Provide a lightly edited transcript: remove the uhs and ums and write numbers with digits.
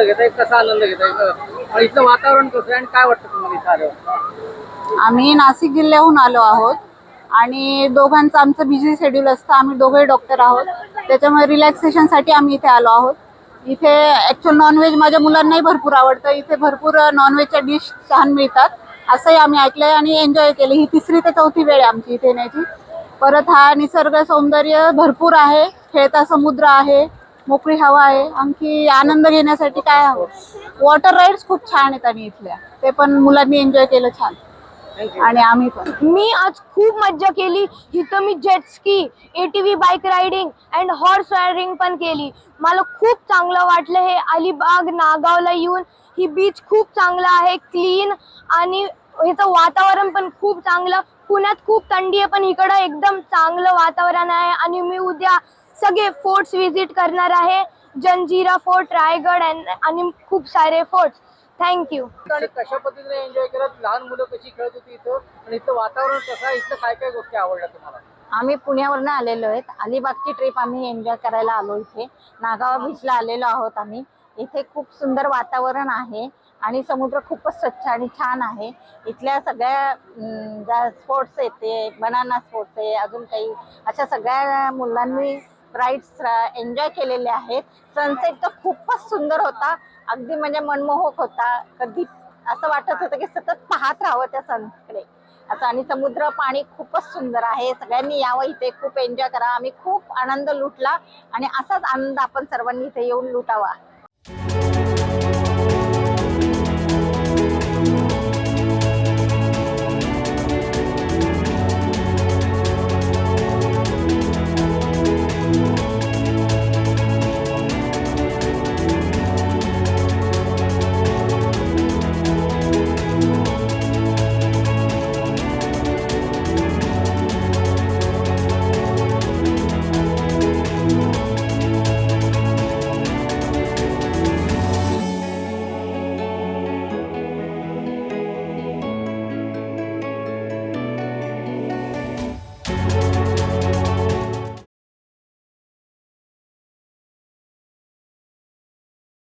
घेताय, कसा आनंद घेताय, इथलं वातावरण कसं आहे आणि काय वाटतं तुम्हाला इथं आल्यावर? आम्ही नाशिक जिल्ह्याहून आलो आहोत आणि दोघांचं आमचं बिझी शेड्यूल असतं. आम्ही दोघे डॉक्टर आहोत, त्याच्यामुळे रिलॅक्सेशनसाठी आम्ही इथे आलो आहोत. इथे ॲक्च्युअल नॉनव्हेज माझ्या मुलांनाही भरपूर आवडतं. इथे भरपूर नॉनव्हेजच्या डिश छान मिळतात असंही आम्ही ऐकलंय आणि एन्जॉय केलं. ही 3री ते 4थी वेळ आहे आमची इथे येण्याची. परत हा निसर्ग सौंदर्य भरपूर आहे, खेळता समुद्र आहे, मोकळी हवा आहे. आणखी आनंद घेण्यासाठी काय हवं, वॉटर राईड्स खूप छान आहेत आणि इथल्या ते पण मुलांनी एन्जॉय केलं छान. आणि आम्ही पण मी आज खूप मज्जा केली. इथं मी jet ski, ATV bike riding and horse riding पण केली. मला खूप चांगलं वाटलं हे अलिबाग नागावला येऊन. ही बीच खूप चांगलं आहे, क्लीन, आणि ह्याचं वातावरण पण खूप चांगलं. पुण्यात खूप थंडी आहे पण इकडं एकदम चांगलं वातावरण आहे. आणि मी उद्या सगळे फोर्ट्स व्हिजिट करणार आहे, जंजिरा फोर्ट, रायगड आणि खूप सारे फोर्ट्स. थँक्यू. आणि कशा पद्धतीने एन्जॉय केलं, लहान मुलं कशी खेळत होती इथं आणि इथलं वातावरण कसं आहे, इथलं काय काय गोष्टी आवडल्या तुम्हाला? आम्ही पुण्यावरनं आलेलो आहेत. अलिबागची ट्रिप आम्ही एन्जॉय करायला आलो. इथे नागावा बीचला आलेलो आहोत आम्ही. इथे खूप सुंदर वातावरण आहे आणि समुद्र खूपच स्वच्छ आणि छान आहे. इथल्या सगळ्या ज्या स्पोर्ट्स आहेत, ते बनाना स्पोर्ट्स आहे, अजून काही अशा सगळ्या मुलांनी राईड्स एन्जॉय केलेले आहेत. सनसेट तर खूपच सुंदर होता, अगदी म्हणजे मनमोहक होता. कधी असं वाटत होतं की सतत पाहत राहावं त्या सनकडे असं. आणि समुद्र पाणी खूपच सुंदर आहे. सगळ्यांनी यावं इथे, खूप एन्जॉय करा. आम्ही खूप आनंद लुटला आणि असाच आनंद आपण सर्वांनी इथे येऊन लुटावा.